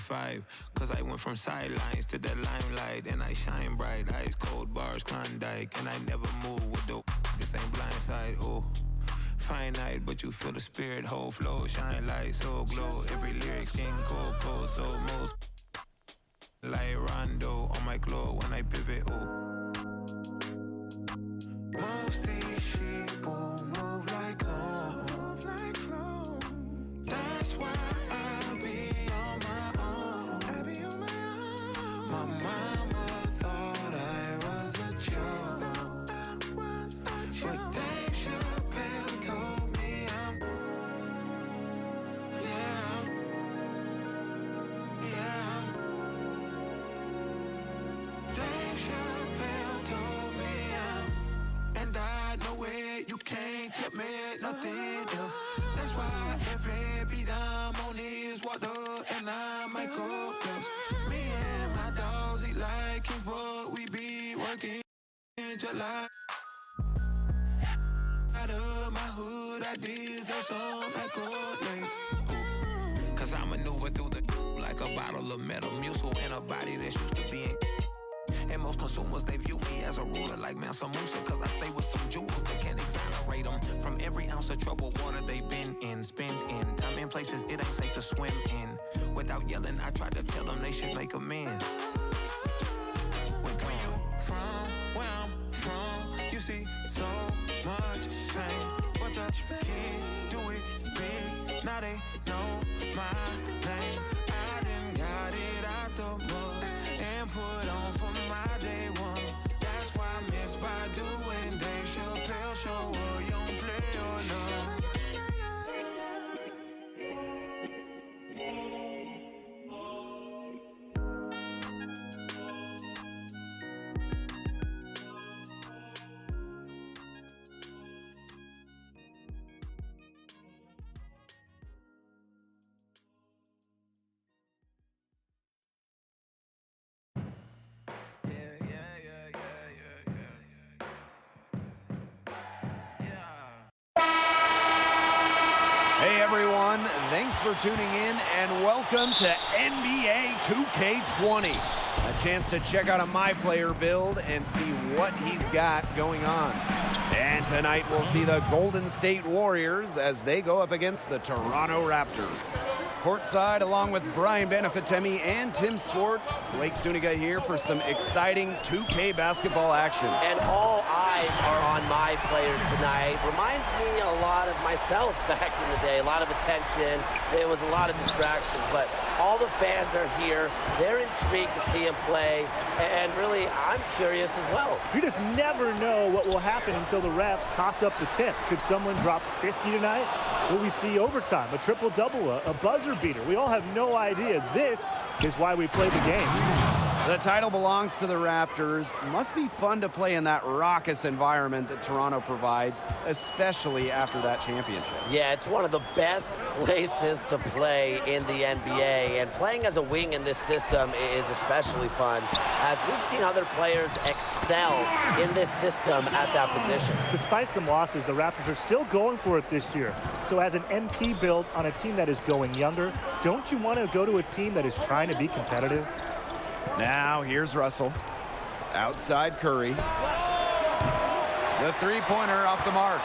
5. Cause I went from sidelines to the limelight, and I shine bright. Ice cold bars, Klondike, and I never move with dope. This ain't blindside, oh. Finite, but you feel the spirit, whole flow, shine light, so glow. Every lyric skin cold, cold, so most like Rondo on my glow when I pivot, oh. Most these sheep will move like clones. That's why I be on my own. My mama thought I was a joke. But Dave Chappelle told me I'm Dave Chappelle told me and I know it, you can't tell me nothing else. That's why every beat I'm on is water and I might go close. Me and my dogs eat like kings, but we be working in July. Out of my hood, I deserve some accolades. Cause I maneuver through the like a bottle of Metamucil in a body that's used to being. And most consumers, they view me as a ruler like Mansa Musa. Cause I stay with some jewels, they can't exonerate them from every ounce of troubled water they've been in. Spend in time in places it ain't safe to swim in. Without yelling, I tried to tell them they should make amends. Where you from, where I'm from, you see so much pain. But the kid do it big, now they know my name. I done got it out the mud and put on for my day ones. That's why I miss Badu and Dave Chappelle show her you don't play or no. Hey everyone, thanks for tuning in and welcome to NBA 2K20. A chance to check out a My Player build and see what he's got going on. And tonight we'll see the Golden State Warriors as they go up against the Toronto Raptors. Courtside, along with Brian Benefitemi and Tim Swartz, Blake Suniga here for some exciting 2K basketball action. And all eyes are on My Player tonight. Reminds me a lot of myself back in the day. A lot of attention. There was a lot of distractions, but all the fans are here. They're intrigued to see him play, and really, I'm curious as well. You just never know what will happen until the refs toss up the tip. Could someone drop 50 tonight? Will we see overtime, a triple-double, a buzzer beater? We all have no idea. This is why we play the game. The title belongs to the Raptors. Must be fun to play in that raucous environment that Toronto provides, especially after that championship. Yeah, it's one of the best places to play in the NBA, and playing as a wing in this system is especially fun, as we've seen other players excel in this system at that position. Despite some losses, the Raptors are still going for it this year. So as an MP build on a team that is going younger, don't you want to go to a team that is trying to be competitive? Now, here's Russell. Outside Curry. The three-pointer off the mark.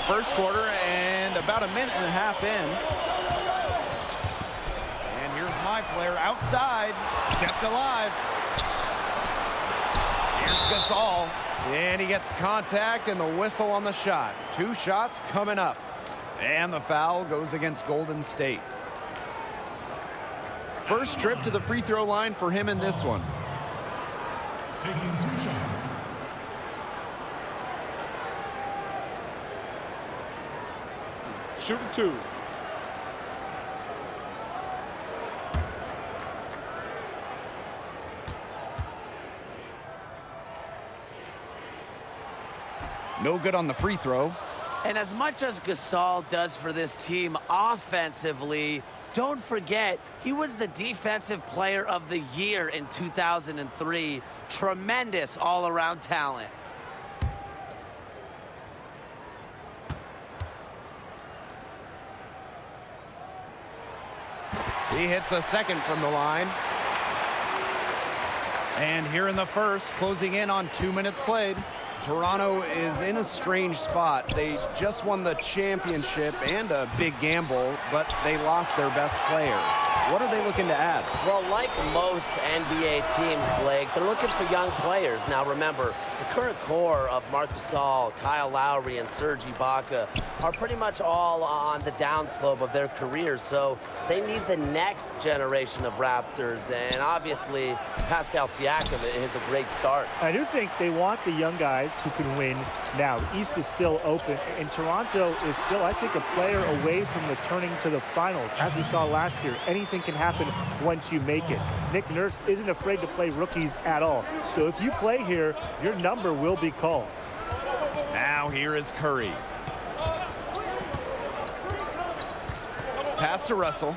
First quarter and about a minute and a half in. And here's My Player outside. Kept alive. Here's Gasol. And he gets contact and the whistle on the shot. 2 shots coming up. And the foul goes against Golden State. First trip to the free throw line for him in this one. Taking 2 shots. Shooting 2. No good on the free throw. And as much as Gasol does for this team offensively, don't forget, he was the Defensive Player of the Year in 2003. Tremendous all-around talent. He hits the second from the line. And here in the first, closing in on 2 minutes played. Toronto is in a strange spot. They just won the championship and a big gamble, but they lost their best player. What are they looking to add? Well, like most NBA teams, Blake, they're looking for young players. Now, remember, the current core of Marc Gasol, Kyle Lowry, and Serge Ibaka are pretty much all on the downslope of their careers, so they need the next generation of Raptors, and obviously, Pascal Siakam is a great start. I do think they want the young guys who can win now. East is still open, and Toronto is still, I think, a player away from returning to the finals. As we saw last year, anything can happen once you make it. Nick Nurse isn't afraid to play rookies at all. So if you play here, your number will be called. Now here is Curry. Pass to Russell.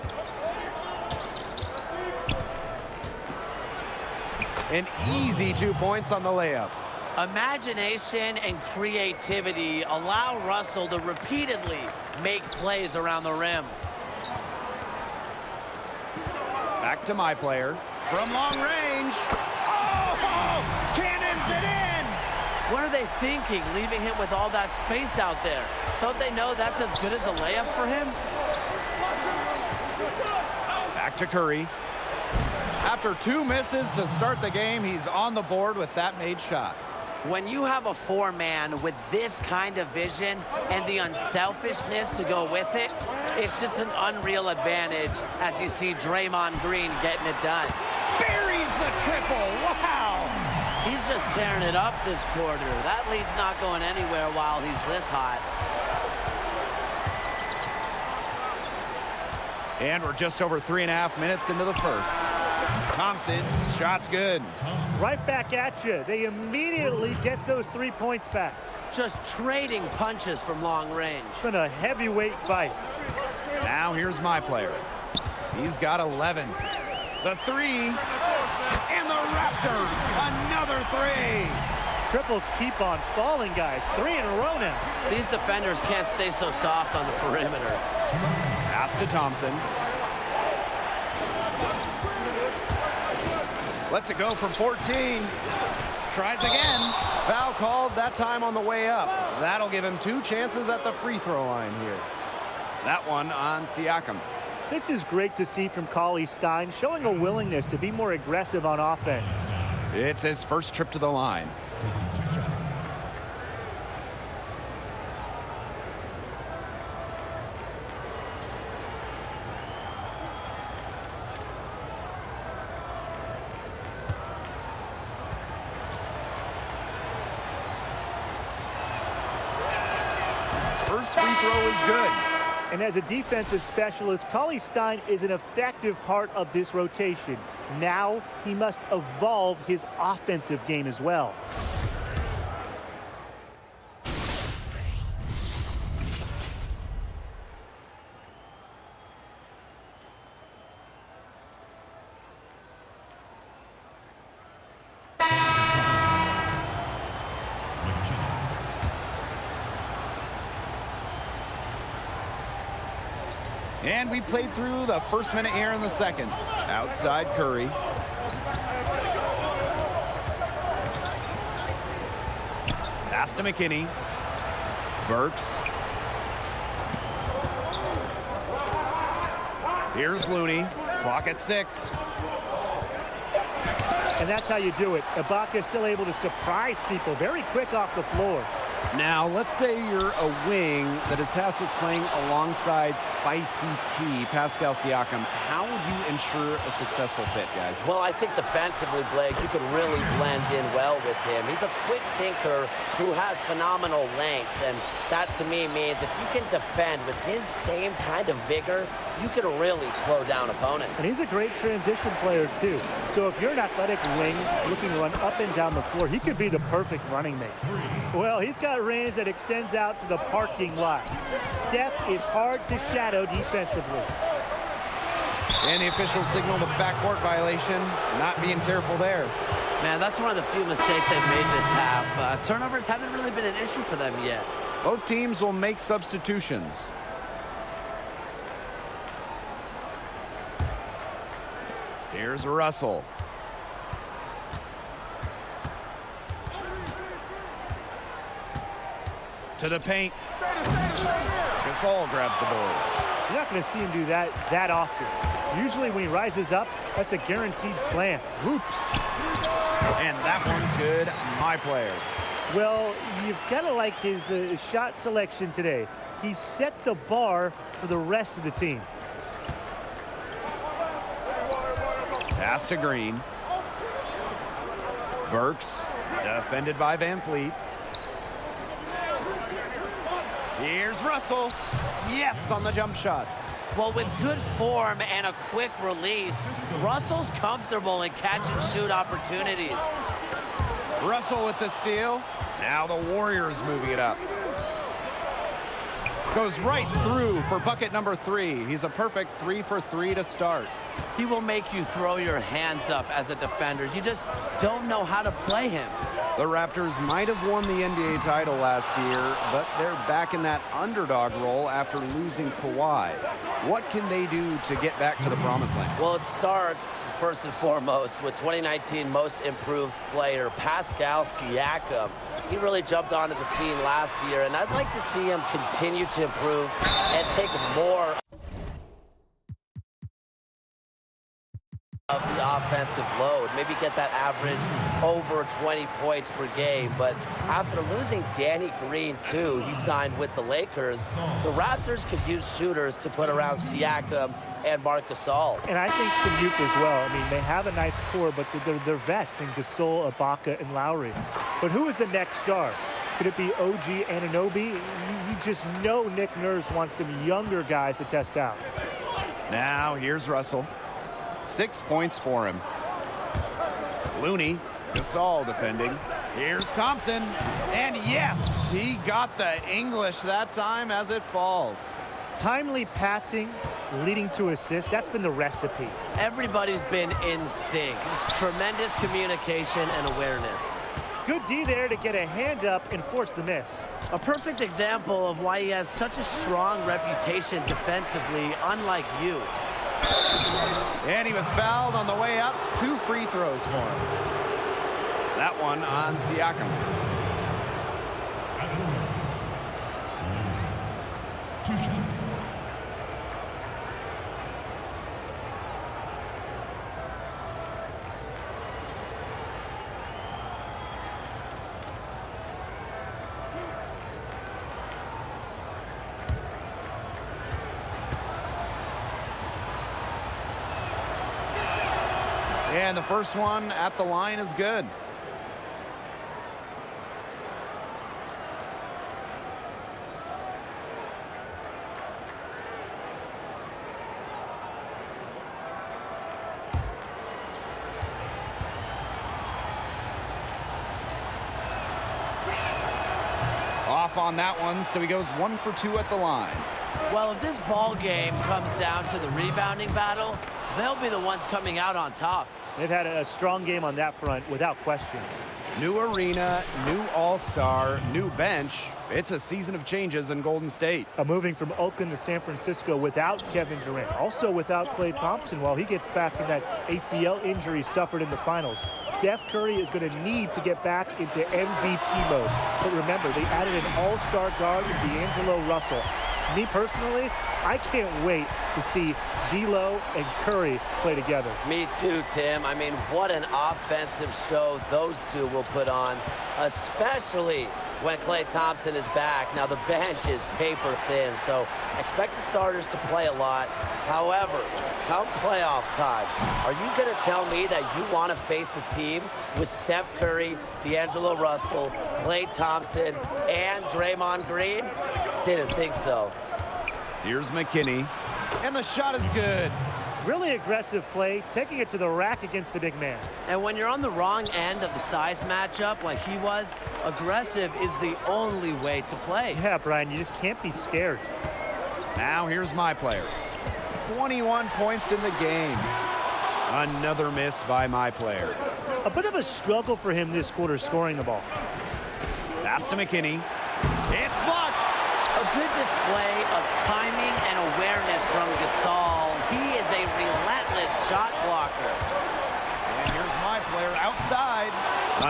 An easy 2 points on the layup. Imagination and creativity allow Russell to repeatedly make plays around the rim. Back to my player. From long range. Oh! Cannons it in! What are they thinking, leaving him with all that space out there? Don't they know that's as good as a layup for him? Back to Curry. After 2 misses to start the game, he's on the board with that made shot. When you have a four-man with this kind of vision and the unselfishness to go with it, it's just an unreal advantage as you see Draymond Green getting it done. Buries the triple. Wow! He's just tearing it up this quarter. That lead's not going anywhere while he's this hot. And we're just over 3.5 minutes into the first. Thompson, shot's good. Right back at you. They immediately get those 3 points back. Just trading punches from long range. It's been a heavyweight fight. Now here's my player. He's got 11. The three, and the Raptors, another three. Triples keep on falling, guys. 3 in a row now. These defenders can't stay so soft on the perimeter. Pass to Thompson. Lets it go from 14. Tries again. Foul called, that time on the way up. That'll give him 2 chances at the free throw line here. That one on Siakam. This is great to see from Cauley Stein, showing a willingness to be more aggressive on offense. It's his first trip to the line. First free throw is good. And as a defensive specialist, Cauley Stein is an effective part of this rotation. Now he must evolve his offensive game as well. And we played through the first minute here in the second. Outside Curry. Pass to McKinney. Burks. Here's Looney. Clock at 6. And that's how you do it. Ibaka is still able to surprise people very quick off the floor. Now, let's say you're a wing that is tasked with playing alongside Spicy P, Pascal Siakam. How would you ensure a successful fit, guys? Well, I think defensively, Blake, you could really blend in well with him. He's a quick thinker who has phenomenal length, and that to me means if you can defend with his same kind of vigor, you can really slow down opponents. And he's a great transition player, too. So if you're an athletic wing looking to run up and down the floor, he could be the perfect running mate. Well, he's got range that extends out to the parking lot. Steph is hard to shadow defensively. And the official signaled a backcourt violation. Not being careful there. Man, that's one of the few mistakes they've made this half. Turnovers haven't really been an issue for them yet. Both teams will make substitutions. Here's Russell. To the paint. Gasol grabs the board. You're not going to see him do that often. Usually when he rises up, that's a guaranteed slam. Oops. And that one's good. My player. Well, you've got to like his shot selection today. He set the bar for the rest of the team. Pass to Green. Burks, defended by Van Fleet. Here's Russell. Yes, on the jump shot. Well, with good form and a quick release, Russell's comfortable in catch-and-shoot opportunities. Russell with the steal. Now the Warriors moving it up. Goes right through for bucket number 3. He's a perfect 3 for 3 to start. He will make you throw your hands up as a defender. You just don't know how to play him. The Raptors might have won the NBA title last year, but they're back in that underdog role after losing Kawhi. What can they do to get back to the promised land? Well, it starts, first and foremost, with 2019 Most Improved Player, Pascal Siakam. He really jumped onto the scene last year, and I'd like to see him continue to improve and take more of the offensive load, maybe get that average over 20 points per game. But after losing Danny Green too, he signed with the Lakers. The Raptors could use shooters to put around Siakam and Marc Gasol. And I think some youth as well. I mean, they have a nice core, but they're vets in Gasol, Ibaka, and Lowry. But who is the next guard? Could it be OG Anunoby? You just know Nick Nurse wants some younger guys to test out. Now here's Russell. 6 points for him. Looney, Gasol defending. Here's Thompson. And yes, he got the English that time as it falls. Timely passing, leading to assist. That's been the recipe. Everybody's been in sync. Just tremendous communication and awareness. Good D there to get a hand up and force the miss. A perfect example of why he has such a strong reputation defensively, unlike you. And he was fouled on the way up. 2 free throws for him. That one on Siakam. Two shots. And the first one at the line is good. Off on that one, so he goes 1 for 2 at the line. Well, if this ball game comes down to the rebounding battle, they'll be the ones coming out on top. They've had a strong game on that front, without question. New arena, new all-star, new bench. It's a season of changes in Golden State. Moving from Oakland to San Francisco without Kevin Durant. Also without Klay Thompson while he gets back from that ACL injury suffered in the finals. Steph Curry is going to need to get back into MVP mode. But remember, they added an all-star guard in D'Angelo Russell. Me personally, I can't wait to see D'Lo and Curry play together. Me too, Tim. I mean, what an offensive show those two will put on, especially when Klay Thompson is back. Now, the bench is paper thin, so expect the starters to play a lot. However, come playoff time, are you going to tell me that you want to face a team with Steph Curry, D'Angelo Russell, Klay Thompson, and Draymond Green? Didn't think so. Here's McKinney, and the shot is good. Really aggressive play, taking it to the rack against the big man. And when you're on the wrong end of the size matchup like he was, aggressive is the only way to play. Yeah, Brian, you just can't be scared. Now here's my player. 21 points in the game. Another miss by my player. A bit of a struggle for him this quarter scoring the ball. Pass to McKinney. It's blocked. A good display of timing and awareness from Gasol. He is a relentless shot blocker.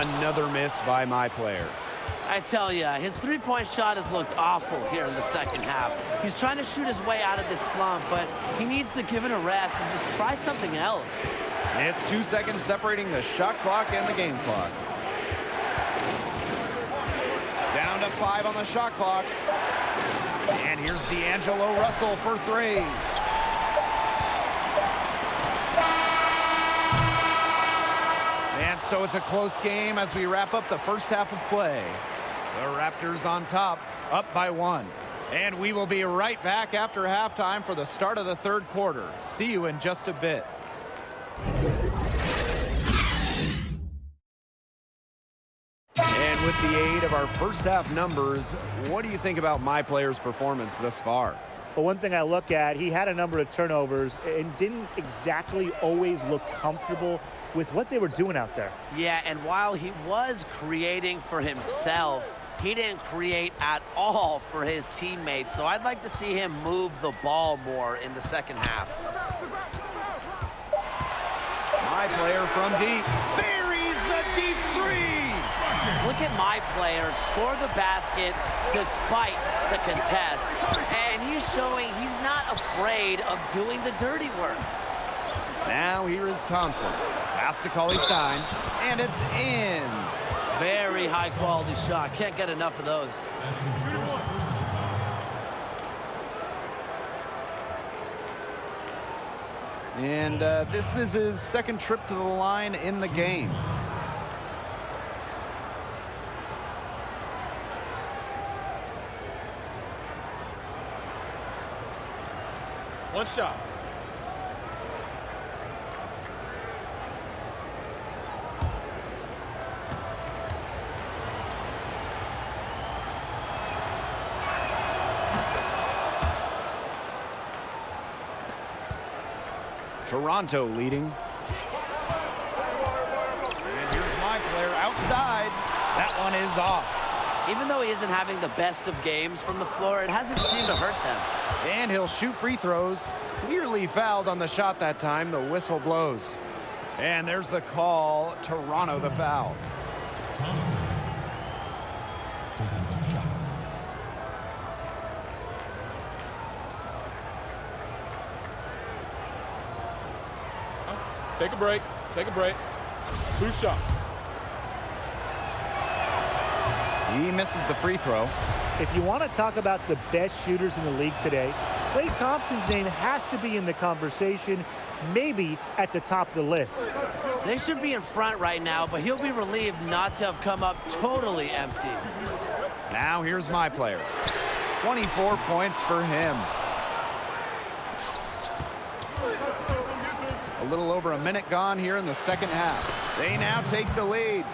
Another miss by my player. I tell you, his three-point shot has looked awful here in the second half. He's trying to shoot his way out of this slump, but he needs to give it a rest and just try something else. It's 2 seconds separating the shot clock and the game clock. Down to 5 on the shot clock. And here's D'Angelo Russell for 3. And so it's a close game as we wrap up the first half of play. The Raptors on top, up by 1. And we will be right back after halftime for the start of the third quarter. See you in just a bit. And with the aid of our first half numbers, what do you think about my player's performance thus far? Well, one thing I look at, he had a number of turnovers and didn't exactly always look comfortable with what they were doing out there. Yeah, and while he was creating for himself, he didn't create at all for his teammates. So I'd like to see him move the ball more in the second half. My player from deep buries the deep 3. Look at my player score the basket despite the contest. And he's showing he's not afraid of doing the dirty work. Now here is Thompson. Pass to Cauley-Stein, and it's in. Very high quality shot. Can't get enough of those. That's his first personal foul. And this is his second trip to the line in the game. One shot. Toronto leading. And here's my player outside. That one is off. Even though he isn't having the best of games from the floor, it hasn't seemed to hurt them. And he'll shoot free throws. Clearly fouled on the shot that time. The whistle blows. And there's the call. Toronto the foul. Thompson taking 2 shots. Take a break. Take a break. 2 shots. He misses the free throw. If you want to talk about the best shooters in the league today, Klay Thompson's name has to be in the conversation, maybe at the top of the list. They should be in front right now, but he'll be relieved not to have come up totally empty. Now here's my player. 24 points for him. A little over a minute gone here in the second half. They now take the lead.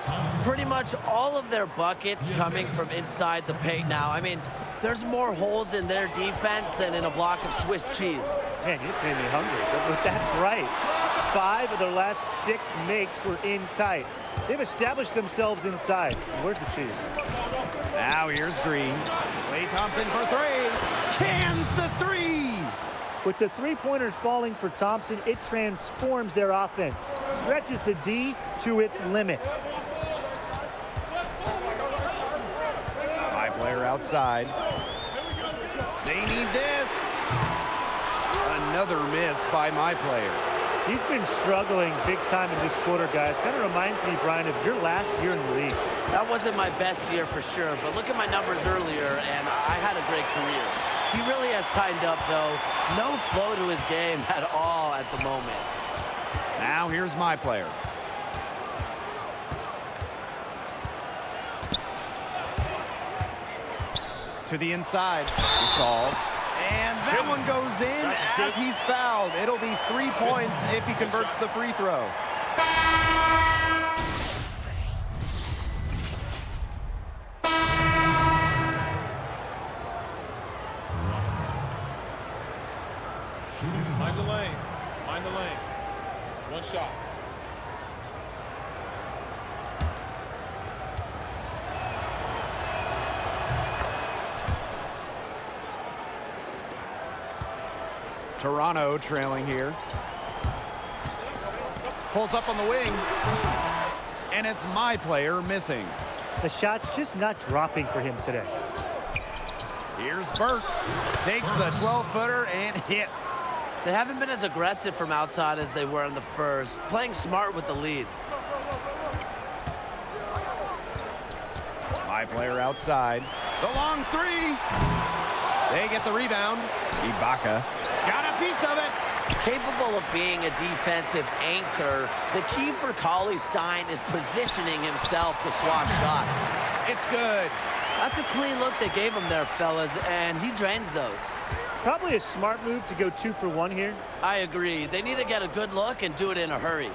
Pretty much all of their buckets coming from inside the paint now. I mean, there's more holes in their defense than in a block of Swiss cheese. Man, you just made me hungry. That's right. 5 of their last 6 makes were in tight. They've established themselves inside. Where's the cheese? Now here's Green. Klay Thompson for 3. Cans the 3. With the three-pointers falling for Thompson, it transforms their offense, stretches the D to its limit. My player outside. They need this. Another miss by my player. He's been struggling big time in this quarter, guys. Kind of reminds me, Brian, of your last year in the league. That wasn't my best year for sure, but look at my numbers earlier, and I had a great career. He really has tightened up, though. No flow to his game at all at the moment. Now here's my player. To the inside. Gasol. And that one goes in as he's fouled. It'll be 3 points if he converts the free throw. Mind the lanes. Mind the lanes. 1 shot. Toronto trailing here. Pulls up on the wing. and it's my player missing. The shot's just not dropping for him today. Here's Burks. Takes the 12-footer and hits. They haven't been as aggressive from outside as they were in the first, playing smart with the lead. My player outside. The long three. They get the rebound. Ibaka got a piece of it. Capable of being a defensive anchor, the key for Cauley Stein is positioning himself to swap shots. It's good. That's a clean look they gave him there, fellas, and he drains those. Probably a smart move to go 2 for 1 here. I agree. They need to get a good look and do it in a hurry.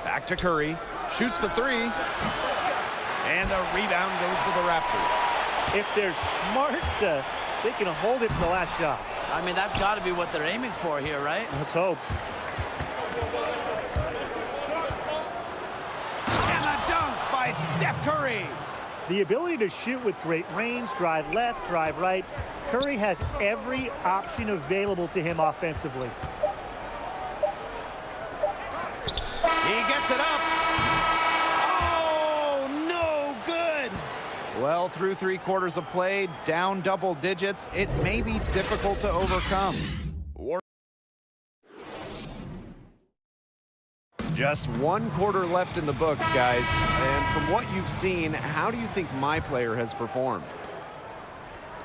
Back to Curry. Shoots the three. And the rebound goes to the Raptors. If they're smart, they can hold it for the last shot. I mean, that's got to be what they're aiming for here, right? Let's hope. And the dunk by Steph Curry. The ability to shoot with great range, drive left, drive right. Curry has every option available to him offensively. He gets it up. Oh, no good. Well, through 3 quarters of play, down double digits, it may be difficult to overcome. Just 1 quarter left in the books, guys. And from what you've seen, how do you think my player has performed?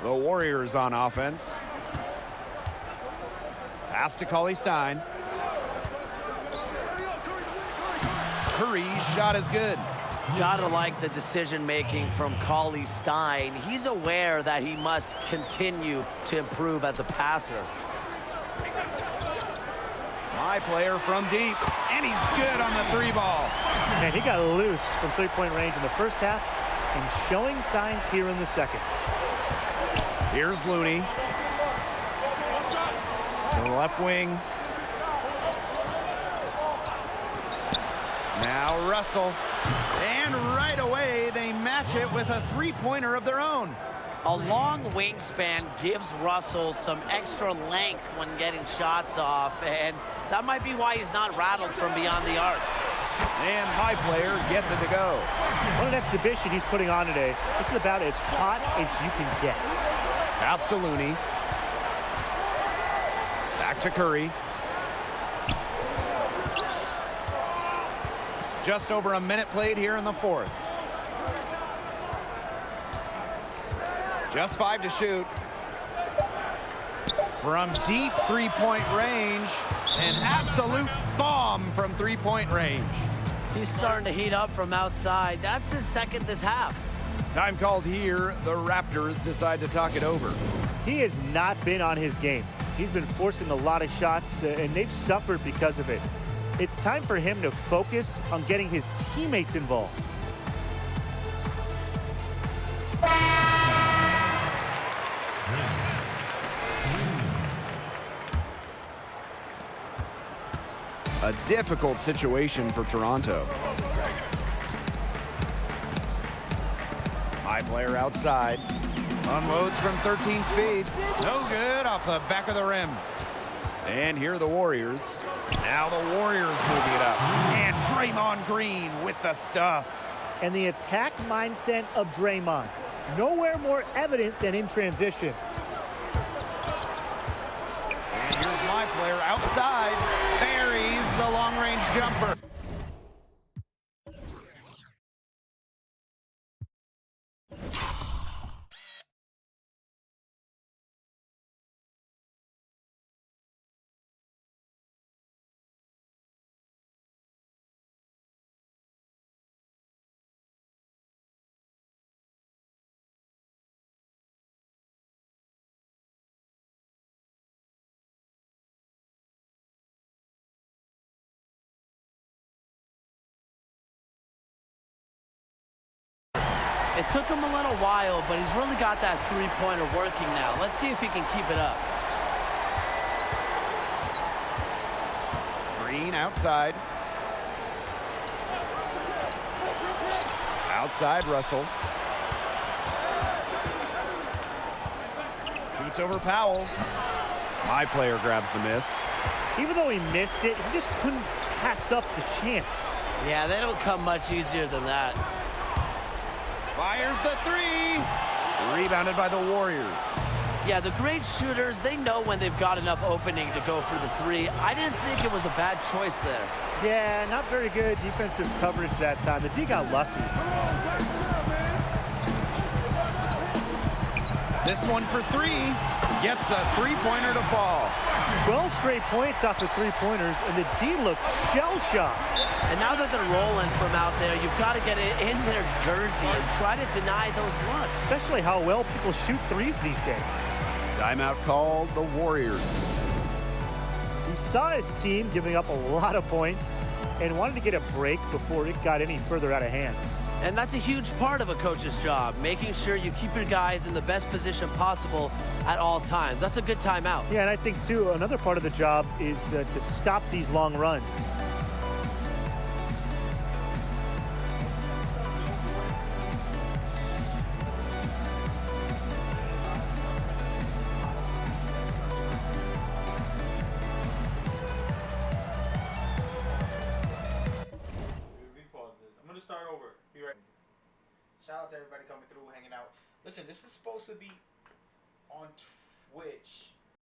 The Warriors on offense. Pass to Cauley Stein. Curry's shot is good. Gotta like the decision-making from Cauley Stein. He's aware that he must continue to improve as a passer. My player from deep, and he's good on the 3 ball. And he got loose from 3-point range in the first half and showing signs here in the second. Here's Looney. To the left wing. Now Russell. And right away, they match it with a 3-pointer of their own. A long wingspan gives Russell some extra length when getting shots off, and that might be why he's not rattled from beyond the arc. And my player gets it to go. What an exhibition he's putting on today. It's about as hot as you can get. Pass to Looney. Back to Curry. Just over a minute played here in the 4th. Just 5 to shoot. From deep 3-point range. An absolute bomb from 3-point range. He's starting to heat up from outside. That's his second this half. Time called here. The Raptors decide to talk it over. He has not been on his game. He's been forcing a lot of shots, and they've suffered because of it. It's time for him to focus on getting his teammates involved. A difficult situation for Toronto. My player outside. Unloads from 13 feet. No good off the back of the rim. And here are the Warriors. Now the Warriors moving it up. And Draymond Green with the stuff. And the attack mindset of Draymond. Nowhere more evident than in transition. And here's my player outside. Buries the long-range jumper. It took him a little while, but he's really got that 3-pointer working now. Let's see if he can keep it up. Green outside. Outside Russell. Shoots over Powell. My player grabs the miss. Even though he missed it, he just couldn't pass up the chance. Yeah, they don't come much easier than that. Fires the three. Rebounded by the Warriors. Yeah, the great shooters, they know when they've got enough opening to go for the three. I didn't think it was a bad choice there. Yeah, not very good defensive coverage that time. The D got lucky. This one for three. Gets the three-pointer to fall. 12 straight points off the three-pointers, and the D looked shell-shocked. And now that they're rolling from out there, you've got to get it in their jersey and try to deny those looks. Especially how well people shoot threes these days. Timeout called the Warriors. He saw his team giving up a lot of points and wanted to get a break before it got any further out of hand. And that's a huge part of a coach's job, making sure you keep your guys in the best position possible at all times. That's a good timeout. Yeah, and I think, too, another part of the job is to stop these long runs. I'm gonna start over. Be right. Shout out to everybody coming through, hanging out. Listen, this is supposed to be on Twitch.